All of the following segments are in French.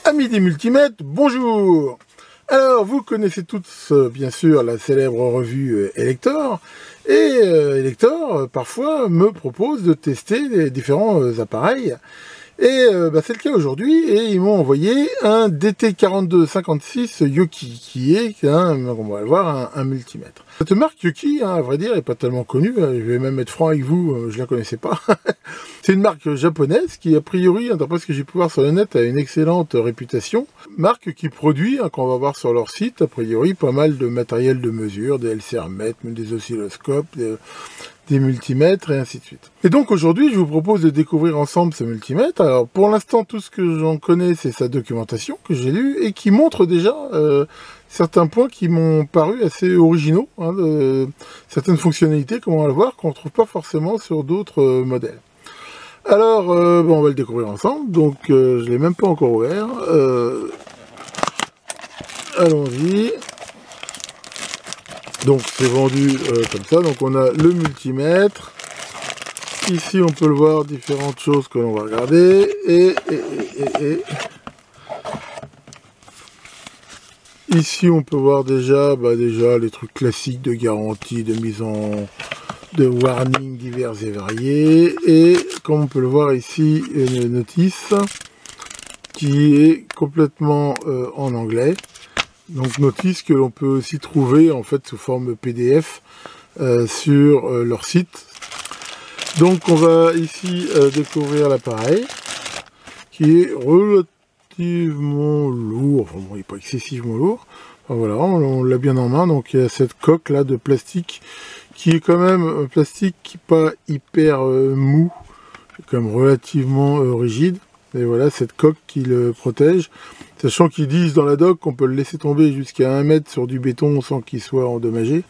Amis des multimètres, bonjour. Alors, vous connaissez tous, bien sûr, la célèbre revue Elector. Et Elector, parfois, me propose de tester les différents appareils. Et c'est le cas aujourd'hui, et ils m'ont envoyé un DT4256 Yoki, qui est, on va le voir, un multimètre. Cette marque Yoki, à vrai dire, n'est pas tellement connue, je vais même être franc avec vous, je la connaissais pas. C'est une marque japonaise qui, a priori, d'après ce que j'ai pu voir sur le net, a une excellente réputation. Marque qui produit, qu'on va voir sur leur site, a priori, pas mal de matériel de mesure, des LCR-mètres, des oscilloscopes, des multimètres et ainsi de suite. Et donc aujourd'hui, je vous propose de découvrir ensemble ce multimètre. Alors pour l'instant, tout ce que j'en connais, c'est sa documentation que j'ai lue et qui montre déjà certains points qui m'ont paru assez originaux, certaines fonctionnalités, comme on va le voir, qu'on ne trouve pas forcément sur d'autres modèles. Alors, on va le découvrir ensemble, donc je ne l'ai même pas encore ouvert. Allons-y. Donc c'est vendu comme ça, donc on a le multimètre, ici on peut le voir, différentes choses que l'on va regarder, et ici on peut voir déjà les trucs classiques de garantie, de mise en... de warning divers et variés, et comme on peut le voir ici, une notice qui est complètement en anglais. Donc notice que l'on peut aussi trouver en fait sous forme PDF sur leur site. Donc on va ici découvrir l'appareil qui est relativement lourd, enfin bon, il n'est pas excessivement lourd. Enfin, voilà, on l'a bien en main, donc il y a cette coque là de plastique qui est quand même un plastique pas hyper mou, quand même relativement rigide. Et voilà cette coque qui le protège, sachant qu'ils disent dans la doc qu'on peut le laisser tomber jusqu'à 1 mètre sur du béton sans qu'il soit endommagé.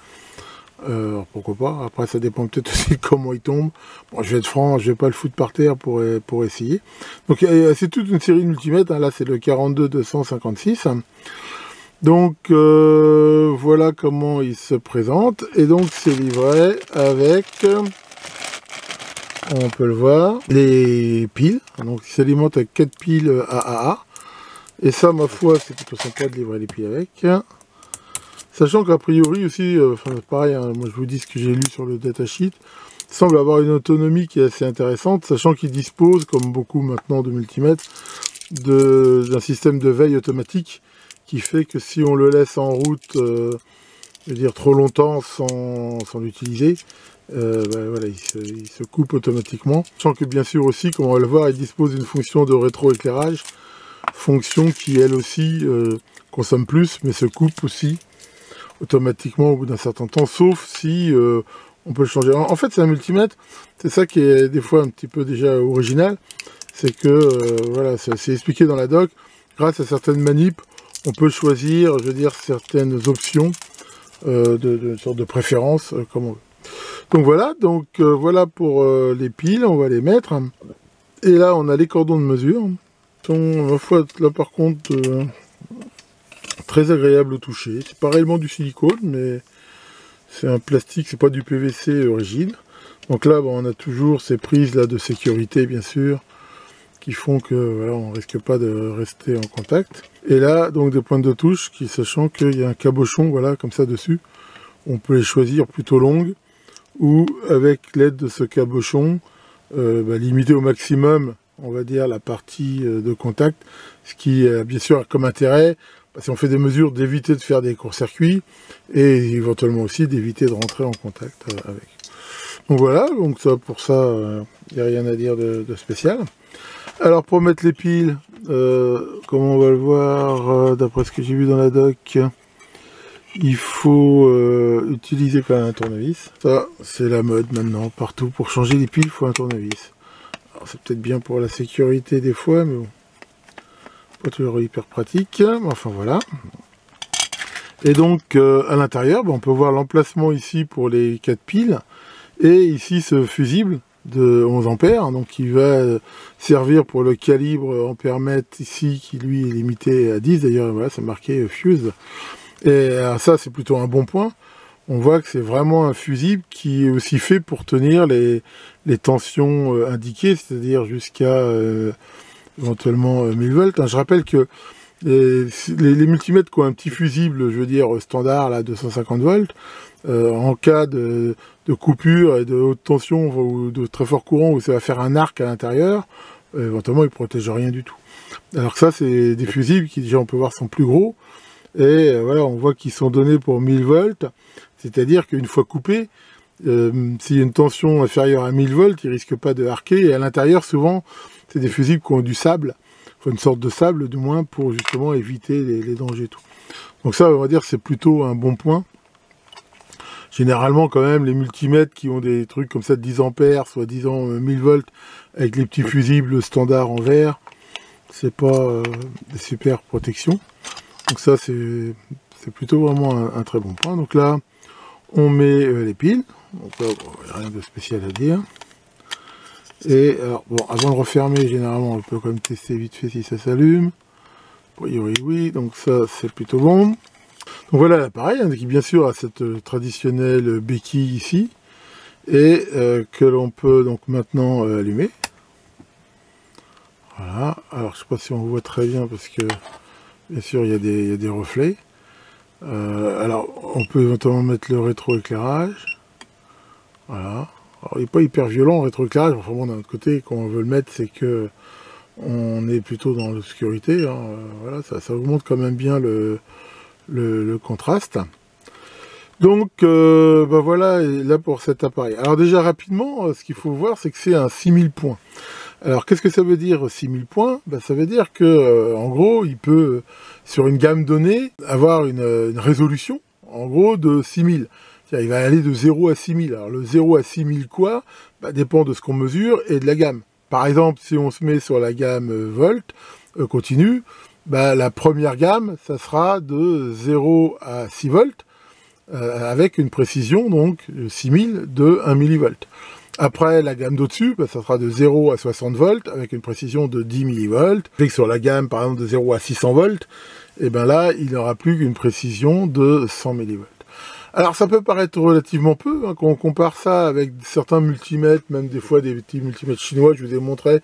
Alors pourquoi pas, après ça dépend peut-être aussi de comment il tombe. Bon, je vais être franc, je vais pas le foutre par terre pour essayer. Donc c'est toute une série de multimètres, là c'est le 42256. Donc voilà comment il se présente, et donc c'est livré avec... on peut le voir, les piles, donc il s'alimente avec 4 piles AAA, et ça, ma foi, c'est plutôt sympa de livrer les piles avec. Sachant qu'a priori aussi, pareil, moi je vous dis ce que j'ai lu sur le datasheet, semble avoir une autonomie qui est assez intéressante, sachant qu'il dispose, comme beaucoup maintenant de multimètres, d'un système de veille automatique, qui fait que si on le laisse en route, je veux dire trop longtemps sans l'utiliser, voilà, il se coupe automatiquement. Sachant que bien sûr aussi, comme on va le voir, il dispose d'une fonction de rétroéclairage, fonction qui elle aussi consomme plus, mais se coupe aussi automatiquement au bout d'un certain temps, sauf si on peut le changer. En fait, c'est un multimètre, c'est ça qui est des fois un petit peu déjà original, c'est que, voilà, c'est expliqué dans la doc, grâce à certaines manips, on peut choisir, je veux dire, certaines options de sorte de préférence, comme on veut. Donc voilà pour les piles, on va les mettre. Et là, on a les cordons de mesure. Ils sont, ma foi, là par contre, très agréable au toucher. C'est pas réellement du silicone, mais c'est un plastique, c'est pas du PVC rigide. Donc là, on a toujours ces prises là de sécurité, bien sûr, qui font que voilà, on risque pas de rester en contact. Et là, donc des pointes de touche, sachant qu'il y a un cabochon, voilà, comme ça dessus. On peut les choisir plutôt longues, ou avec l'aide de ce cabochon, limiter au maximum, on va dire, la partie de contact, ce qui bien sûr comme intérêt, si on fait des mesures, d'éviter de faire des courts-circuits, et éventuellement aussi d'éviter de rentrer en contact avec. Donc voilà, donc ça, pour ça, il n'y a rien à dire de spécial. Alors pour mettre les piles, comme on va le voir, d'après ce que j'ai vu dans la doc, il faut utiliser quand même un tournevis. Ça, c'est la mode maintenant, partout. Pour changer les piles, il faut un tournevis. Alors c'est peut-être bien pour la sécurité des fois, mais bon, pas toujours hyper pratique. Enfin voilà. Et donc, à l'intérieur, on peut voir l'emplacement ici pour les 4 piles. Et ici, ce fusible de 11 ampères, donc qui va servir pour le calibre ampère-mètre ici, qui lui est limité à 10. D'ailleurs, voilà, c'est marqué fuse. Et alors ça, c'est plutôt un bon point. On voit que c'est vraiment un fusible qui est aussi fait pour tenir les tensions indiquées, c'est-à-dire jusqu'à éventuellement 1000 volts. Hein. Je rappelle que les multimètres qui ont un petit fusible, je veux dire standard, là, 250 volts, en cas de coupure et de haute tension ou de très fort courant où ça va faire un arc à l'intérieur, éventuellement ils ne protègent rien du tout. Alors que ça, c'est des fusibles qui déjà on peut voir sont plus gros, et voilà, on voit qu'ils sont donnés pour 1000 volts, c'est-à-dire qu'une fois coupé, s'il y a une tension inférieure à 1000 volts, ils ne risquent pas de arquer, et à l'intérieur, souvent, c'est des fusibles qui ont du sable, enfin une sorte de sable du moins, pour justement éviter les dangers et tout. Donc ça, on va dire, c'est plutôt un bon point. Généralement, quand même, les multimètres qui ont des trucs comme ça de 10 ampères, soit disant 1000 volts, avec les petits fusibles standards en verre, c'est pas des super protections. Donc ça, c'est plutôt vraiment un très bon point. Donc là, on met les piles. Donc là, bon, rien de spécial à dire. Et alors, bon, avant de refermer, généralement, on peut quand même tester vite fait si ça s'allume. A priori, oui. Donc ça, c'est plutôt bon. Donc voilà l'appareil, hein, qui bien sûr a cette traditionnelle béquille ici, et que l'on peut donc maintenant allumer. Voilà, alors je sais pas si on voit très bien parce que bien sûr il y a des reflets. Alors on peut éventuellement mettre le rétroéclairage. Voilà, alors il n'est pas hyper violent le rétroéclairage, enfin bon d'un autre côté quand on veut le mettre c'est que on est plutôt dans l'obscurité, hein. Voilà, ça augmente quand même bien le contraste. Donc bah voilà, là pour cet appareil. Alors déjà rapidement, ce qu'il faut voir, c'est que c'est un 6000 points. Alors qu'est-ce que ça veut dire 6000 points? Bah, ça veut dire que en gros, il peut, sur une gamme donnée, avoir une résolution, en gros, de 6000. C'est-à-dire, il va aller de 0 à 6000. Alors le 0 à 6000 quoi? Bah, dépend de ce qu'on mesure et de la gamme. Par exemple, si on se met sur la gamme volt continue, bah, la première gamme, ça sera de 0 à 6 volts, avec une précision, donc 6000 de 1 millivolt. Après, la gamme d'au-dessus, bah, ça sera de 0 à 60 volts, avec une précision de 10 millivolts. Et sur la gamme, par exemple, de 0 à 600 volts, et ben là, il n'aura plus qu'une précision de 100 millivolts. Alors, ça peut paraître relativement peu, hein, quand on compare ça avec certains multimètres, même des fois des petits multimètres chinois, je vous ai montré,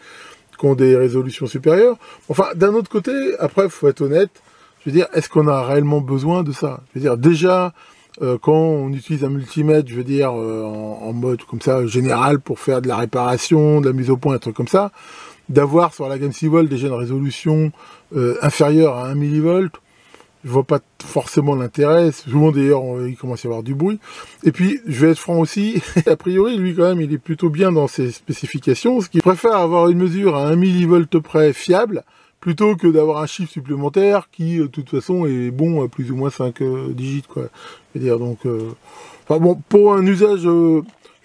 qui ont des résolutions supérieures. Enfin, d'un autre côté, après, il faut être honnête, je veux dire, est-ce qu'on a réellement besoin de ça? Je veux dire, déjà, quand on utilise un multimètre, je veux dire, en mode comme ça, général, pour faire de la réparation, de la mise au point, un truc comme ça, d'avoir sur la gamme 6 volts déjà une résolution inférieure à 1 millivolt, je vois pas forcément l'intérêt. Souvent d'ailleurs il commence à y avoir du bruit. Et puis je vais être franc aussi, a priori lui quand même il est plutôt bien dans ses spécifications, ce qui préfère avoir une mesure à 1 millivolt près fiable, plutôt que d'avoir un chiffre supplémentaire qui de toute façon est bon à plus ou moins 5 digits quoi. Je veux dire donc enfin bon, pour un usage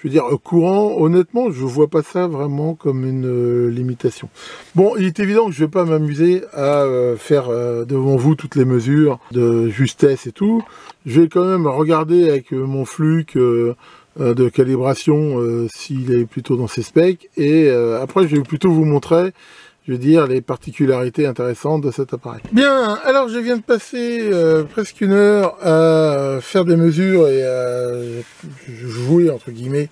je veux dire courant, honnêtement, je vois pas ça vraiment comme une limitation. Bon, il est évident que je vais pas m'amuser à faire devant vous toutes les mesures de justesse et tout. Je vais quand même regarder avec mon Fluke de calibration s'il est plutôt dans ses specs. Et après, je vais plutôt vous montrer, je veux dire, les particularités intéressantes de cet appareil. Bien, alors je viens de passer presque une heure à faire des mesures et à jouer, entre guillemets,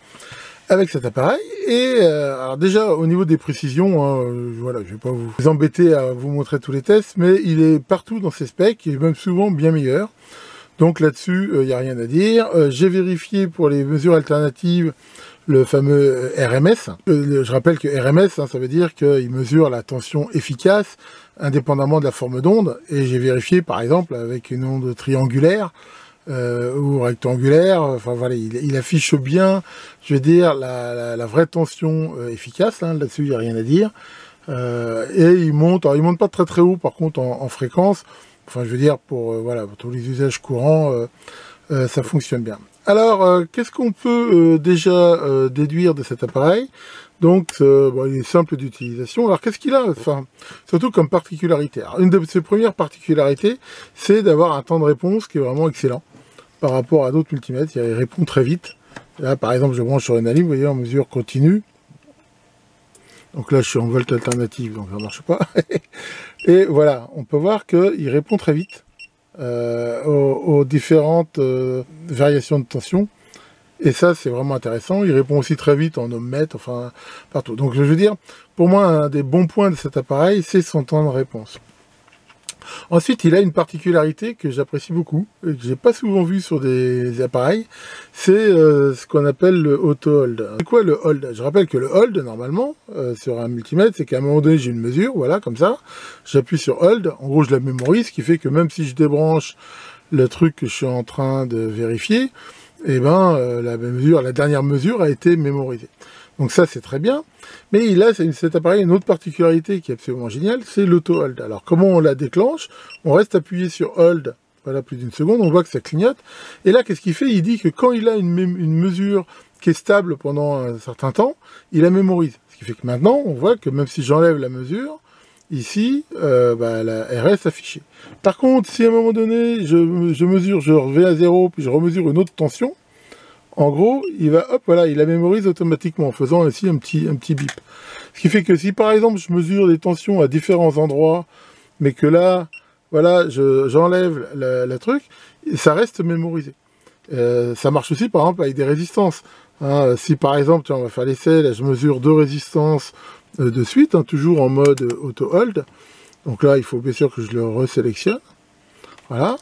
avec cet appareil. Et alors déjà, au niveau des précisions, hein, voilà, je vais pas vous embêter à vous montrer tous les tests, mais il est partout dans ses specs, et même souvent bien meilleur. Donc là-dessus, il n'y a rien à dire. J'ai vérifié pour les mesures alternatives le fameux RMS. Je rappelle que RMS, hein, ça veut dire qu'il mesure la tension efficace indépendamment de la forme d'onde. Et j'ai vérifié par exemple avec une onde triangulaire ou rectangulaire. Enfin voilà, il affiche bien, je veux dire, la vraie tension efficace. Hein, là-dessus, il n'y a rien à dire. Et il monte pas très très haut par contre en fréquence. Enfin, je veux dire, voilà, pour tous les usages courants, ça fonctionne bien. Alors, qu'est-ce qu'on peut déjà déduire de cet appareil? Donc, bon, il est simple d'utilisation. Alors, qu'est-ce qu'il a? Enfin, surtout comme particularité. Alors, une de ses premières particularités, c'est d'avoir un temps de réponse qui est vraiment excellent par rapport à d'autres multimètres. Il répond très vite. Là, par exemple, je branche sur une alim, vous voyez, en mesure continue. Donc là, je suis en volt alternative, donc ça ne marche pas. Et voilà, on peut voir qu'il répond très vite aux différentes variations de tension. Et ça, c'est vraiment intéressant. Il répond aussi très vite en ohmmètre, enfin, partout. Donc, je veux dire, pour moi, un des bons points de cet appareil, c'est son temps de réponse. Ensuite, il a une particularité que j'apprécie beaucoup, et que j'ai pas souvent vu sur des appareils, c'est ce qu'on appelle le auto-hold. C'est quoi le hold? Je rappelle que le hold, normalement, sur un multimètre, c'est qu'à un moment donné, j'ai une mesure, voilà, comme ça, j'appuie sur hold, en gros, je la mémorise, ce qui fait que même si je débranche le truc que je suis en train de vérifier, eh ben, la dernière mesure a été mémorisée. Donc ça, c'est très bien. Mais il a, cet appareil, une autre particularité qui est absolument géniale, c'est l'auto-hold. Alors, comment on la déclenche? On reste appuyé sur hold, voilà, plus d'une seconde, on voit que ça clignote. Et là, qu'est-ce qu'il fait? Il dit que quand il a une mesure qui est stable pendant un certain temps, il la mémorise. Ce qui fait que maintenant, on voit que même si j'enlève la mesure, ici, elle reste affichée. Par contre, si à un moment donné, je mesure, je vais à 0, puis je remesure une autre tension, en gros, il va, hop, voilà, il la mémorise automatiquement en faisant ainsi un petit bip. Ce qui fait que si par exemple je mesure des tensions à différents endroits, mais que là, voilà, j'enlève la truc, ça reste mémorisé. Ça marche aussi par exemple avec des résistances. Hein, si par exemple, tiens, on va faire l'essai, là je mesure 2 résistances de suite, hein, toujours en mode auto-hold. Donc là, il faut bien sûr que je le resélectionne. Voilà.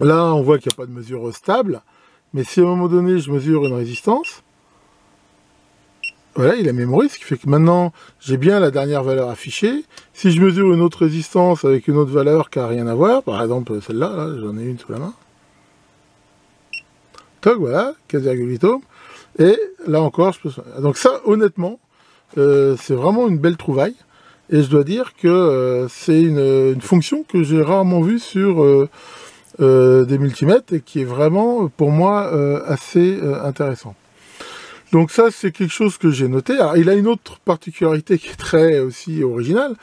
Là, on voit qu'il n'y a pas de mesure stable. Mais si à un moment donné, je mesure une résistance, voilà, il a mémorisé, ce qui fait que maintenant, j'ai bien la dernière valeur affichée. Si je mesure une autre résistance avec une autre valeur qui n'a rien à voir, par exemple celle-là, là, j'en ai une sous la main. Toc, voilà, 4,8 ohms. Et là encore, je peux... Donc ça, honnêtement, c'est vraiment une belle trouvaille. Et je dois dire que c'est une fonction que j'ai rarement vue sur... des multimètres et qui est vraiment pour moi assez intéressant. Donc ça c'est quelque chose que j'ai noté. Alors il a une autre particularité qui est très aussi originale,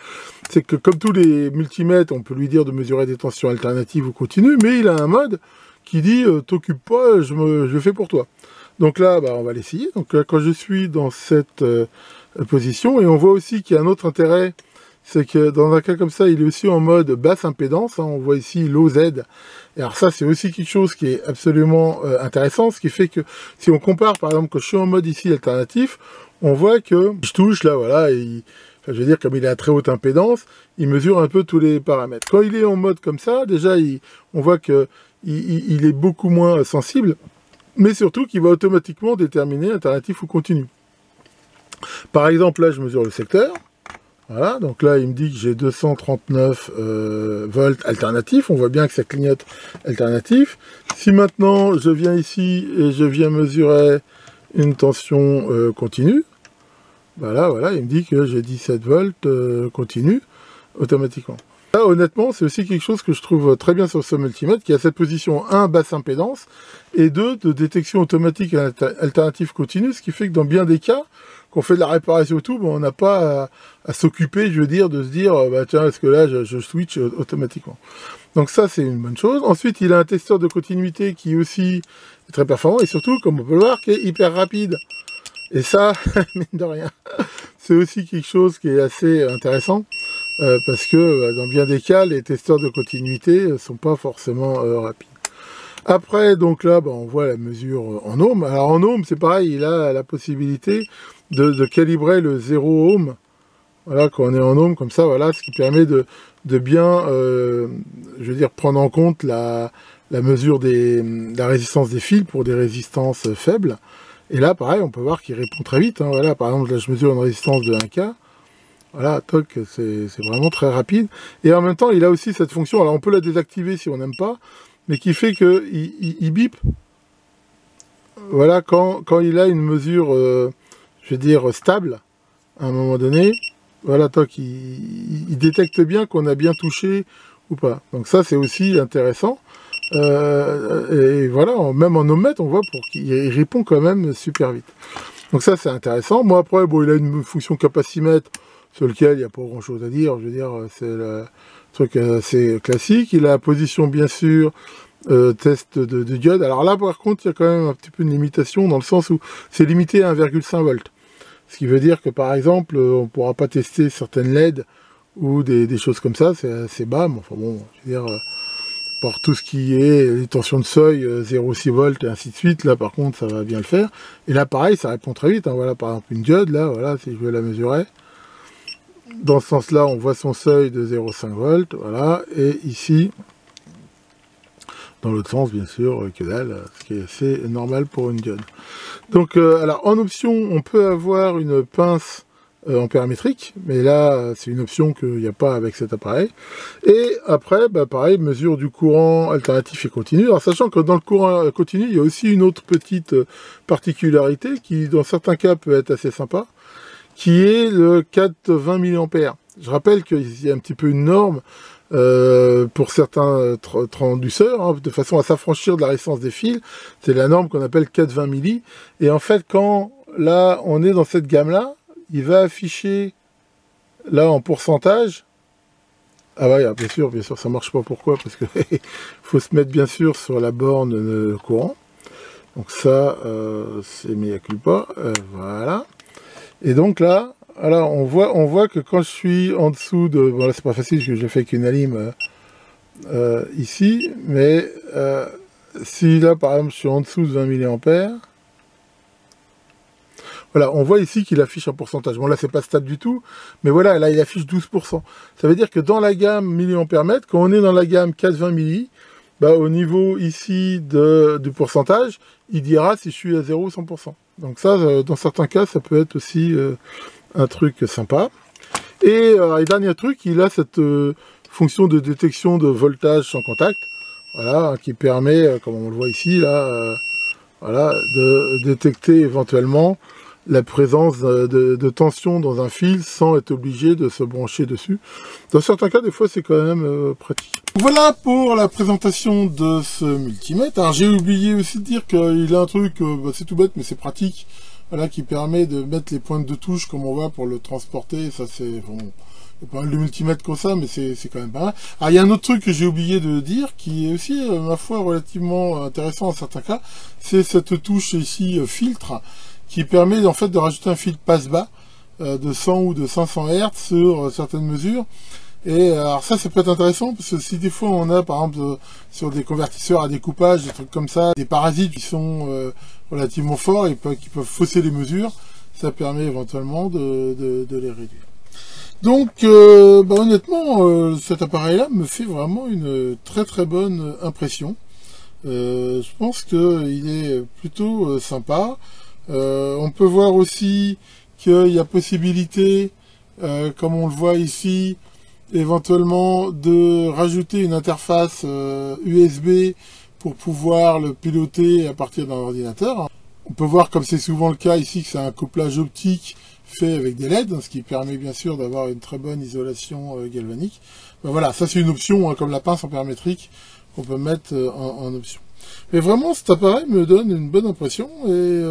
c'est que comme tous les multimètres on peut lui dire de mesurer des tensions alternatives ou continues, mais il a un mode qui dit t'occupe pas, je le fais pour toi. Donc là on va l'essayer. Donc là, quand je suis dans cette position, et on voit aussi qu'il y a un autre intérêt, c'est que dans un cas comme ça, il est aussi en mode basse impédance. Hein, on voit ici l'OZ. Et alors ça, c'est aussi quelque chose qui est absolument intéressant, ce qui fait que si on compare, par exemple, quand je suis en mode ici alternatif, on voit que je touche, là, voilà, et je veux dire, comme il est à très haute impédance, il mesure un peu tous les paramètres. Quand il est en mode comme ça, déjà, on voit que il est beaucoup moins sensible, mais surtout qu'il va automatiquement déterminer alternatif ou continu. Par exemple, là, je mesure le secteur. Voilà, donc là, il me dit que j'ai 239 volts alternatifs. On voit bien que ça clignote alternatif. Si maintenant, je viens ici et je viens mesurer une tension continue, voilà, il me dit que j'ai 17 volts continu automatiquement. Là, honnêtement, c'est aussi quelque chose que je trouve très bien sur ce multimètre, qui a cette position 1, basse impédance, et 2, de détection automatique alternative continue, ce qui fait que dans bien des cas, qu'on fait de la réparation et tout, on n'a pas à s'occuper, je veux dire, de se dire, bah tiens, est-ce que là, je switch automatiquement. Donc ça, c'est une bonne chose. Ensuite, il a un testeur de continuité qui aussi est très performant, et surtout, comme on peut le voir, qui est hyper rapide. Et ça, mine de rien, c'est aussi quelque chose qui est assez intéressant, parce que dans bien des cas, les testeurs de continuité ne sont pas forcément rapides. Après, donc là, on voit la mesure en ohms. Alors en ohms, c'est pareil, il a la possibilité de calibrer le 0 ohm. Voilà, quand on est en ohms, comme ça, voilà, ce qui permet de bien, je veux dire, prendre en compte la mesure de la résistance des fils pour des résistances faibles. Et là, pareil, on peut voir qu'il répond très vite. Hein, voilà, par exemple, là, je mesure une résistance de 1K. Voilà, toc, c'est vraiment très rapide. Et en même temps, il a aussi cette fonction, alors on peut la désactiver si on n'aime pas, mais qui fait qu'il bip. Voilà, quand il a une mesure, je veux dire, stable, à un moment donné, voilà, toc, il détecte bien qu'on a bien touché ou pas. Donc ça, c'est aussi intéressant. Et voilà, même en ohmmètre, on voit qu'il répond quand même super vite. Donc ça, c'est intéressant. Moi, après, il a une fonction capacimètre sur lequel il n'y a pas grand-chose à dire. Je veux dire, c'est le truc assez classique. Il a la position, bien sûr, test de diode. Alors là, par contre, il y a quand même un petit peu une limitation dans le sens où c'est limité à 1,5 volts. Ce qui veut dire que, par exemple, on ne pourra pas tester certaines LED ou des choses comme ça. C'est assez bas, mais enfin bon, je veux dire... pour tout ce qui est les tensions de seuil, 0,6 volts et ainsi de suite, là par contre ça va bien le faire. Et là pareil, ça répond très vite, hein. Voilà par exemple une diode, là, voilà, si je veux la mesurer. Dans ce sens-là, on voit son seuil de 0,5 volts, voilà, et ici, dans l'autre sens, bien sûr, que dalle, ce qui est assez normal pour une diode. Donc, alors, en option, on peut avoir une pince ampérométrique, mais là, c'est une option qu'il n'y a pas avec cet appareil. Et après, bah, pareil, mesure du courant alternatif et continu. Alors, sachant que dans le courant continu, il y a aussi une autre petite particularité qui, dans certains cas, peut être assez sympa, qui est le 420 mA. Je rappelle qu'il y a un petit peu une norme pour certains transducteurs, hein, de façon à s'affranchir de la résistance des fils. C'est la norme qu'on appelle 420 milli. Et en fait, quand là, on est dans cette gamme-là, il va afficher, là, en pourcentage. Ah ouais, bien sûr, ça marche pas. Pourquoi? Parce que faut se mettre, bien sûr, sur la borne courant. Donc ça, c'est mea culpa. Voilà. Et donc là, alors on voit que quand je suis en dessous de... Bon là c'est pas facile parce que j'ai fait qu'une alim ici, mais si là par exemple je suis en dessous de 20 mA, voilà, on voit ici qu'il affiche un pourcentage. Bon là c'est pas stable du tout, mais voilà, là il affiche 12%. Ça veut dire que dans la gamme milliampères-mètre, quand on est dans la gamme 420 milli, bah, au niveau ici du pourcentage, il dira si je suis à 0 ou 100%. Donc ça, dans certains cas, ça peut être aussi un truc sympa. Et dernier truc, il a cette fonction de détection de voltage sans contact, voilà, hein, qui permet, comme on le voit ici, là, voilà, de détecter éventuellement la présence de tension dans un fil sans être obligé de se brancher dessus. Dans certains cas, des fois, c'est quand même pratique. Voilà pour la présentation de ce multimètre. Alors, j'ai oublié aussi de dire qu'il a un truc, bah, c'est tout bête, mais c'est pratique, voilà, qui permet de mettre les pointes de touche, comme on voit, pour le transporter. Ça, c'est bon, il y a pas mal de multimètres comme ça, mais c'est quand même pas mal. Alors, il y a un autre truc que j'ai oublié de dire, qui est aussi, ma foi, relativement intéressant en certains cas, c'est cette touche ici, filtre, qui permet en fait de rajouter un fil passe-bas de 100 ou de 500 Hz sur certaines mesures. Et alors ça peut être intéressant parce que si des fois on a par exemple sur des convertisseurs à découpage, des trucs comme ça, des parasites qui sont relativement forts et qui peuvent fausser les mesures, ça permet éventuellement de les réduire. Donc bah, honnêtement cet appareil là me fait vraiment une très très bonne impression. Je pense qu'il est plutôt sympa. On peut voir aussi qu'il y a possibilité, comme on le voit ici, éventuellement de rajouter une interface USB pour pouvoir le piloter à partir d'un ordinateur. On peut voir, comme c'est souvent le cas ici, que c'est un couplage optique fait avec des LED, ce qui permet bien sûr d'avoir une très bonne isolation galvanique. Ben voilà, ça c'est une option, hein, comme la pince ampérométrique qu'on peut mettre en option. Mais vraiment, cet appareil me donne une bonne impression. Et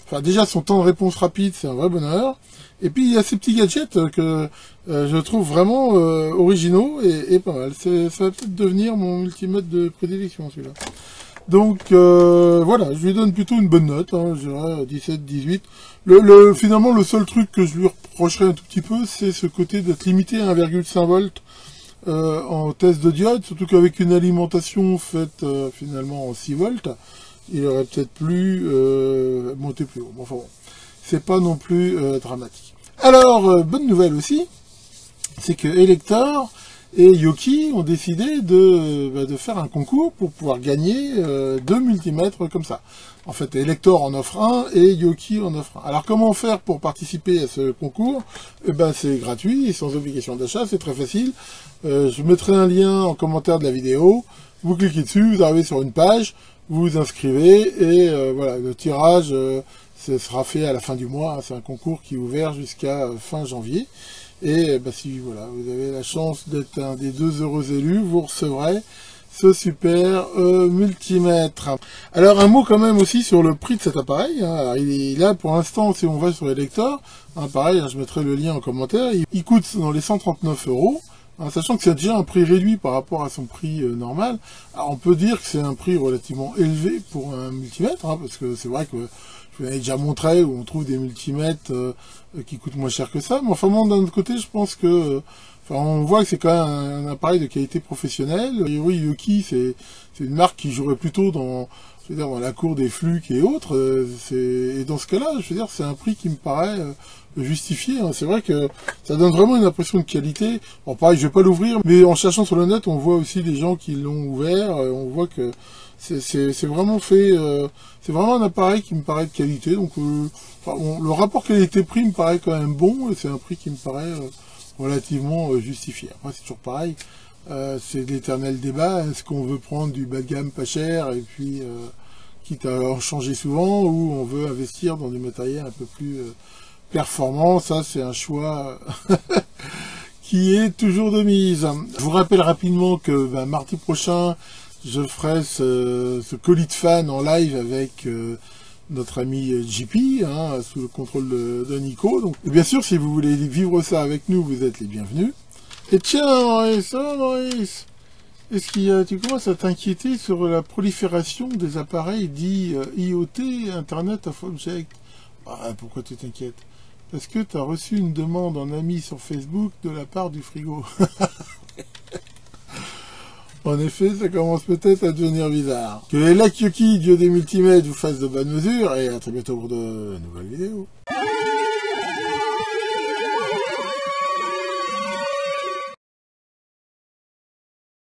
enfin, déjà, son temps de réponse rapide, c'est un vrai bonheur. Et puis, il y a ces petits gadgets que je trouve vraiment originaux et pas mal. Ça va peut-être devenir mon multimètre de prédilection, celui-là. Donc, voilà, je lui donne plutôt une bonne note. Hein, je dirais 17, 18. Finalement, le seul truc que je lui reprocherais un tout petit peu, c'est ce côté d'être limité à 1,5 volts. En test de diode, surtout qu'avec une alimentation faite finalement en 6 volts, il aurait peut-être plus monté plus haut. Bon, enfin bon, c'est pas non plus dramatique. Alors, bonne nouvelle aussi, c'est que Elector et Yoki ont décidé de faire un concours pour pouvoir gagner 2 multimètres comme ça. En fait, Elector en offre un et Yoki en offre un. Alors, comment faire pour participer à ce concours? Eh ben, c'est gratuit et sans obligation d'achat, c'est très facile. Je mettrai un lien en commentaire de la vidéo. Vous cliquez dessus, vous arrivez sur une page, vous vous inscrivez et voilà, le tirage ce sera fait à la fin du mois. C'est un concours qui est ouvert jusqu'à fin janvier. Et bah, si voilà, vous avez la chance d'être un des 2 heureux élus, vous recevrez ce super multimètre. Alors un mot quand même aussi sur le prix de cet appareil. Hein. Alors, il est là pour l'instant, si on va sur Elector, hein, pareil, hein, je mettrai le lien en commentaire, il coûte dans les 139 €. Hein, sachant que c'est déjà un prix réduit par rapport à son prix normal. Alors on peut dire que c'est un prix relativement élevé pour un multimètre, hein, parce que c'est vrai que je vous l'avais déjà montré où on trouve des multimètres qui coûtent moins cher que ça. Mais enfin, d'un autre côté, je pense que Enfin, on voit que c'est quand même un appareil de qualité professionnelle. Oui, Yoki, c'est une marque qui jouerait plutôt dans, je veux dire, dans la cour des Fluke et autres. Et dans ce cas-là, je veux dire, c'est un prix qui me paraît justifié. Hein. C'est vrai que ça donne vraiment une impression de qualité. Bon, pareil, je vais pas l'ouvrir, mais en cherchant sur le net, on voit aussi des gens qui l'ont ouvert. On voit que c'est vraiment fait. C'est vraiment un appareil qui me paraît de qualité. Donc, enfin, bon, le rapport qualité-prix me paraît quand même bon. Et c'est un prix qui me paraît relativement justifié. Après, c'est toujours pareil. C'est l'éternel débat. Est-ce qu'on veut prendre du bas de gamme pas cher et puis quitte à en changer souvent, ou on veut investir dans du matériel un peu plus performant? Ça, c'est un choix qui est toujours de mise. Je vous rappelle rapidement que mardi prochain, je ferai ce colis de fan en live avec notre ami JP, hein, sous le contrôle de Nico. Donc, bien sûr, si vous voulez vivre ça avec nous, vous êtes les bienvenus. Et tiens, Maurice, ça, Maurice, est-ce qu'il y a, tu commences à t'inquiéter sur la prolifération des appareils dits IoT, Internet of Objects? Ah, pourquoi tu t'inquiètes? Parce que tu as reçu une demande en ami sur Facebook de la part du frigo. En effet, ça commence peut-être à devenir bizarre. Que les lacs Yoki, dieu des multimètres, vous fassent de bonnes mesures, et à très bientôt pour de nouvelles vidéos.